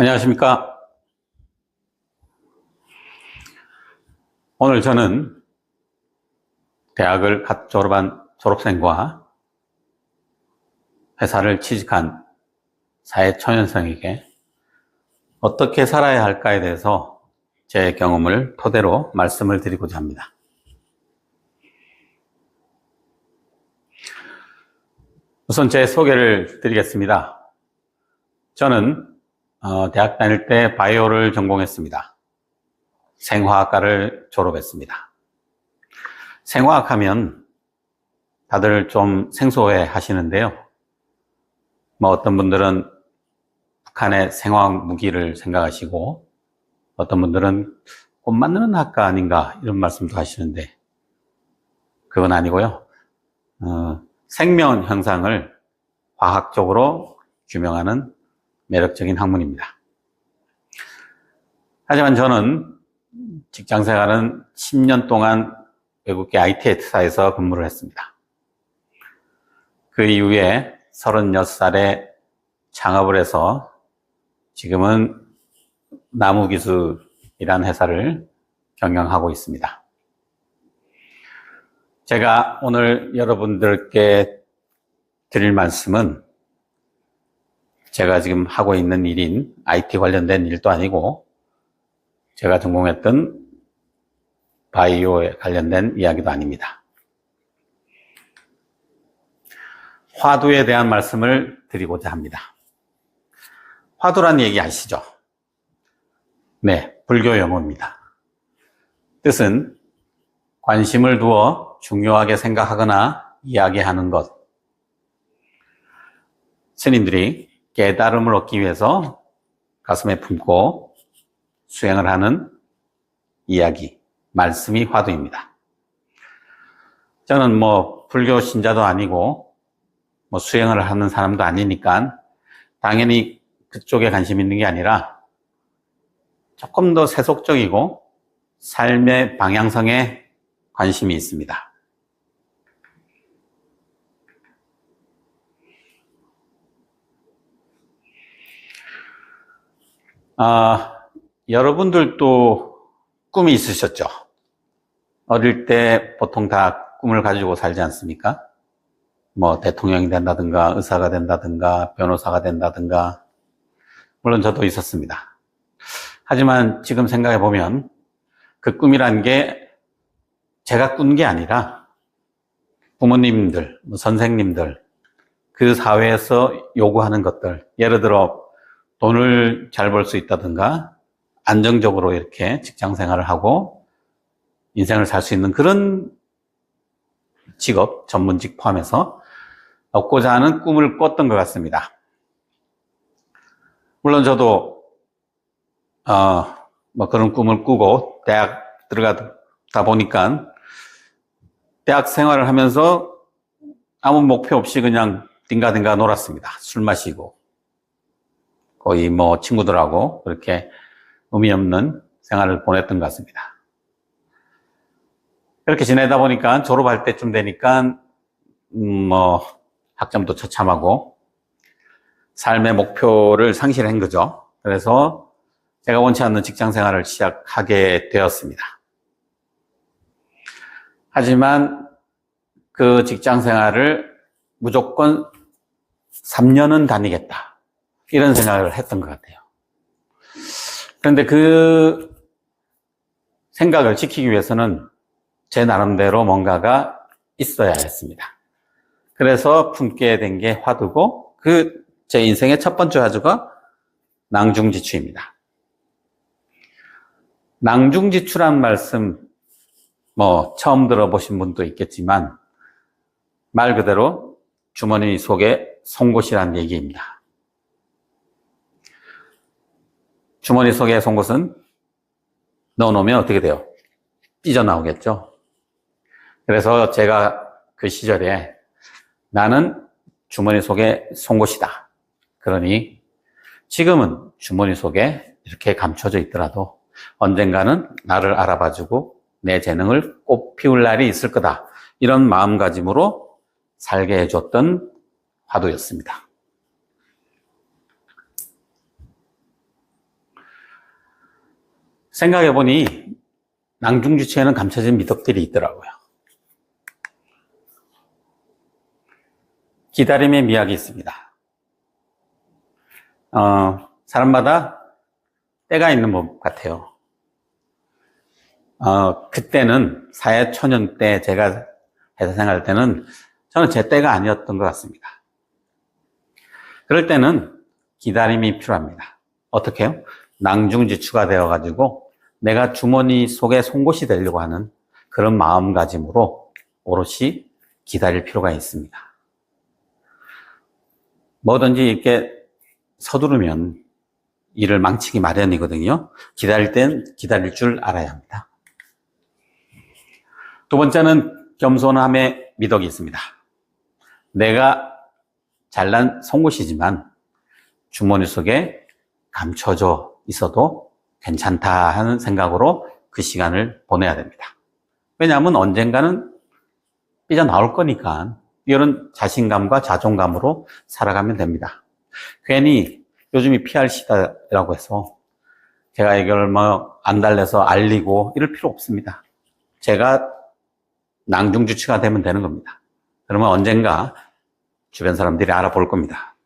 안녕하십니까. 오늘 저는 대학을 갓 졸업한 졸업생과 회사를 취직한 사회초년생에게 어떻게 살아야 할까에 대해서 제 경험을 토대로 말씀을 드리고자 합니다. 우선 제 소개를 드리겠습니다. 저는 대학 다닐 때 바이오를 전공했습니다. 생화학과를 졸업했습니다. 생화학 하면 다들 좀 생소해 하시는데요. 어떤 분들은 북한의 생화학 무기를 생각하시고, 어떤 분들은 꽃 만드는 학과 아닌가 이런 말씀도 하시는데, 그건 아니고요. 생명 현상을 과학적으로 규명하는 매력적인 학문입니다. 하지만 저는 직장 생활은 10년 동안 외국계 IT 회사에서 근무를 했습니다. 그 이후에 36살에 창업을 해서 지금은 나무기술이라는 회사를 경영하고 있습니다. 제가 오늘 여러분들께 드릴 말씀은 제가 지금 하고 있는 일인 IT 관련된 일도 아니고 제가 전공했던 바이오에 관련된 이야기도 아닙니다. 화두에 대한 말씀을 드리고자 합니다. 화두란 얘기 아시죠? 네, 불교 용어입니다. 뜻은 관심을 두어 중요하게 생각하거나 이야기하는 것. 스님들이 깨달음을 얻기 위해서 가슴에 품고 수행을 하는 이야기, 말씀이 화두입니다. 저는 불교 신자도 아니고 수행을 하는 사람도 아니니까 당연히 그쪽에 관심 있는 게 아니라 조금 더 세속적이고 삶의 방향성에 관심이 있습니다. 여러분들도 꿈이 있으셨죠? 어릴 때 보통 다 꿈을 가지고 살지 않습니까? 대통령이 된다든가, 의사가 된다든가, 변호사가 된다든가, 물론 저도 있었습니다. 하지만 지금 생각해 보면 그 꿈이란 게 제가 꾼 게 아니라 부모님들, 선생님들, 그 사회에서 요구하는 것들, 예를 들어 돈을 잘 벌 수 있다든가, 안정적으로 이렇게 직장 생활을 하고 인생을 살 수 있는 그런 직업, 전문직 포함해서 얻고자 하는 꿈을 꿨던 것 같습니다. 물론 저도 그런 꿈을 꾸고 대학 들어가다 보니까 대학 생활을 하면서 아무 목표 없이 그냥 딩가딩가 놀았습니다. 술 마시고 거의 친구들하고 그렇게 의미 없는 생활을 보냈던 것 같습니다. 그렇게 지내다 보니까 졸업할 때쯤 되니까 학점도 처참하고 삶의 목표를 상실한 거죠. 그래서 제가 원치 않는 직장 생활을 시작하게 되었습니다. 하지만 그 직장 생활을 무조건 3년은 다니겠다, 이런 생각을 했던 것 같아요. 그런데 그 생각을 지키기 위해서는 제 나름대로 뭔가가 있어야 했습니다. 그래서 품게 된 게 화두고, 제 인생의 첫 번째 화두가 낭중지추입니다. 낭중지추란 말씀 처음 들어보신 분도 있겠지만 말 그대로 주머니 속에 송곳이라는 얘기입니다. 주머니 속에 송곳은 넣어놓으면 어떻게 돼요? 삐져나오겠죠? 그래서 제가 그 시절에 나는 주머니 속에 송곳이다. 그러니 지금은 주머니 속에 이렇게 감춰져 있더라도 언젠가는 나를 알아봐주고 내 재능을 꽃피울 날이 있을 거다. 이런 마음가짐으로 살게 해줬던 화두였습니다. 생각해보니 낭중지추에는 감춰진 미덕들이 있더라고요. 기다림의 미학이 있습니다. 사람마다 때가 있는 것 같아요. 그때는 사회초년 때 제가 회사 생활할 때는 저는 제 때가 아니었던 것 같습니다. 그럴 때는 기다림이 필요합니다. 어떻게 해요? 낭중지추가 되어가지고 내가 주머니 속에 송곳이 되려고 하는 그런 마음가짐으로 오롯이 기다릴 필요가 있습니다. 뭐든지 이렇게 서두르면 일을 망치기 마련이거든요. 기다릴 땐 기다릴 줄 알아야 합니다. 두 번째는 겸손함의 미덕이 있습니다. 내가 잘난 송곳이지만 주머니 속에 감춰져 있어도 괜찮다 하는 생각으로 그 시간을 보내야 됩니다. 왜냐하면 언젠가는 삐져나올 거니까 이런 자신감과 자존감으로 살아가면 됩니다. 괜히 요즘이 PR 시대라고 해서 제가 이걸 안 달래서 알리고 이럴 필요 없습니다. 제가 낭중지추가 되면 되는 겁니다. 그러면 언젠가 주변 사람들이 알아볼 겁니다.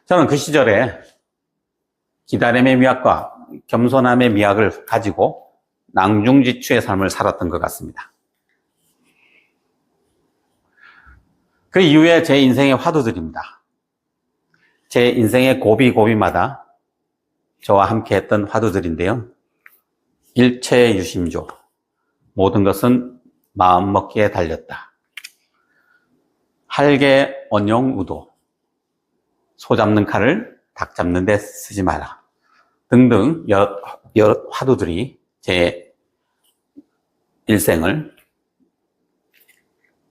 저는 그 시절에 기다림의 미학과 겸손함의 미학을 가지고 낭중지추의 삶을 살았던 것 같습니다. 그 이후에 제 인생의 화두들입니다. 제 인생의 고비고비마다 저와 함께 했던 화두들인데요. 일체유심조, 모든 것은 마음먹기에 달렸다. 할개 언용우도, 소 잡는 칼을 닭 잡는 데 쓰지 마라. 등등 여러 화두들이 제 일생을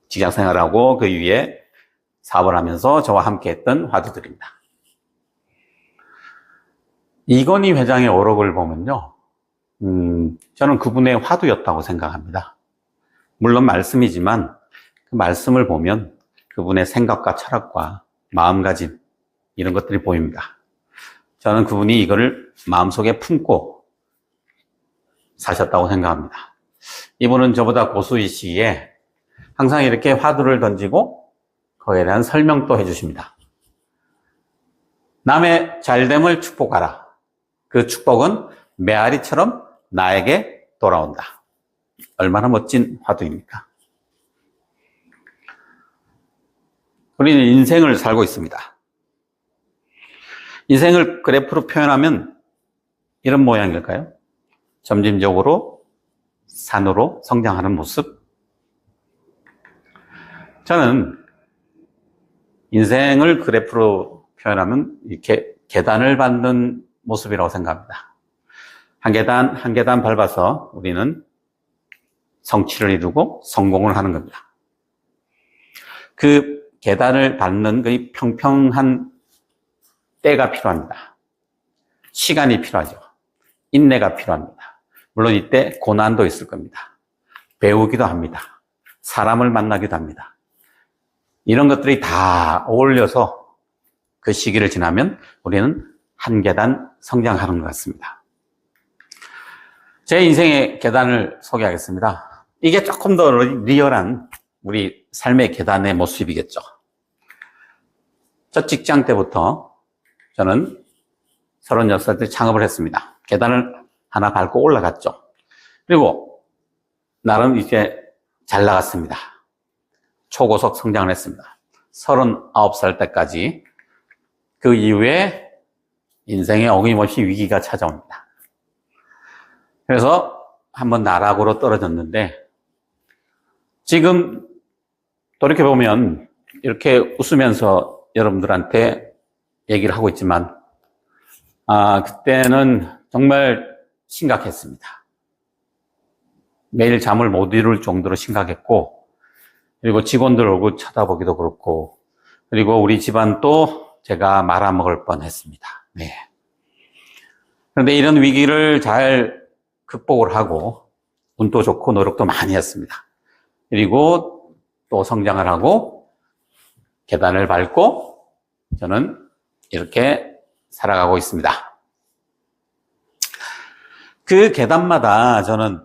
직장생활하고 그 위에 사업을 하면서 저와 함께 했던 화두들입니다. 이건희 회장의 오록을 보면요. 저는 그분의 화두였다고 생각합니다. 물론 말씀이지만 그 말씀을 보면 그분의 생각과 철학과 마음가짐 이런 것들이 보입니다. 저는 그분이 이거를 마음속에 품고 사셨다고 생각합니다. 이분은 저보다 고수이시기에 항상 이렇게 화두를 던지고 그에 대한 설명도 해주십니다. 남의 잘됨을 축복하라. 그 축복은 메아리처럼 나에게 돌아온다. 얼마나 멋진 화두입니까? 우리는 인생을 살고 있습니다. 인생을 그래프로 표현하면 이런 모양일까요? 점진적으로 산으로 성장하는 모습. 저는 인생을 그래프로 표현하면 이렇게 계단을 밟는 모습이라고 생각합니다. 한 계단 한 계단 밟아서 우리는 성취를 이루고 성공을 하는 겁니다. 그 계단을 밟는 그 평평한 때가 필요합니다. 시간이 필요하죠. 인내가 필요합니다. 물론 이때 고난도 있을 겁니다. 배우기도 합니다. 사람을 만나기도 합니다. 이런 것들이 다 어울려서 그 시기를 지나면 우리는 한 계단 성장하는 것 같습니다. 제 인생의 계단을 소개하겠습니다. 이게 조금 더 리얼한 우리 삶의 계단의 모습이겠죠. 첫 직장 때부터 저는 36살 때 창업을 했습니다. 계단을 하나 밟고 올라갔죠. 그리고 나름 이제 잘 나갔습니다. 초고속 성장을 했습니다. 39살 때까지. 그 이후에 인생에 어김없이 위기가 찾아옵니다. 그래서 한번 나락으로 떨어졌는데 지금 돌이켜보면 이렇게 웃으면서 여러분들한테 얘기를 하고 있지만 그때는 정말 심각했습니다. 매일 잠을 못 이룰 정도로 심각했고 그리고 직원들 얼굴 쳐다보기도 그렇고 그리고 우리 집안도 제가 말아먹을 뻔했습니다. 네. 그런데 이런 위기를 잘 극복을 하고 운도 좋고 노력도 많이 했습니다. 그리고 또 성장을 하고 계단을 밟고 저는 이렇게 살아가고 있습니다. 그 계단마다 저는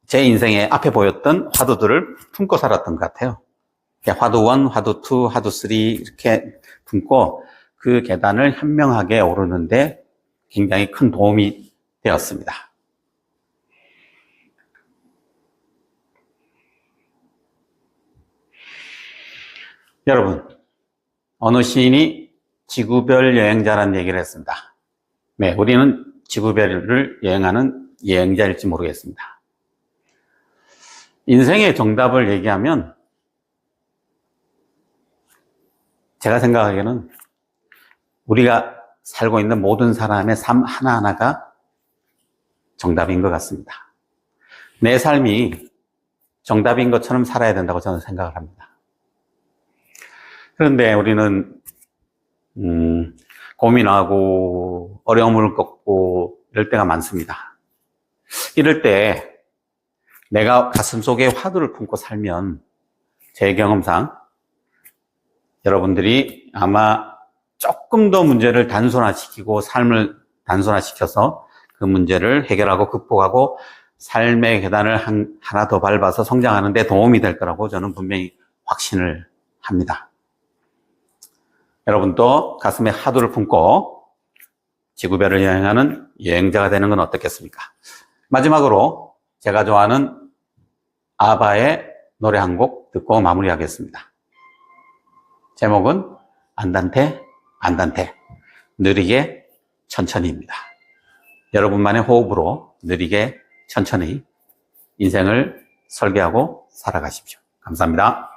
제 인생에 앞에 보였던 화두들을 품고 살았던 것 같아요. 화두 1, 화두 2, 화두 3 이렇게 품고 그 계단을 현명하게 오르는데 굉장히 큰 도움이 되었습니다. 여러분, 어느 시인이 지구별 여행자라는 얘기를 했습니다. 네, 우리는 지구별을 여행하는 여행자일지 모르겠습니다. 인생의 정답을 얘기하면 제가 생각하기에는 우리가 살고 있는 모든 사람의 삶 하나하나가 정답인 것 같습니다. 내 삶이 정답인 것처럼 살아야 된다고 저는 생각을 합니다. 그런데 우리는 고민하고 어려움을 겪고 이럴 때가 많습니다. 이럴 때 내가 가슴속에 화두를 품고 살면 제 경험상 여러분들이 아마 조금 더 문제를 단순화시키고 삶을 단순화시켜서 그 문제를 해결하고 극복하고 삶의 계단을 하나 더 밟아서 성장하는 데 도움이 될 거라고 저는 분명히 확신을 합니다. 여러분도 가슴에 화두를 품고 지구별을 여행하는 여행자가 되는 건 어떻겠습니까? 마지막으로 제가 좋아하는 아바의 노래 한 곡 듣고 마무리하겠습니다. 제목은 안단테 안단테, 느리게 천천히입니다. 여러분만의 호흡으로 느리게 천천히 인생을 설계하고 살아가십시오. 감사합니다.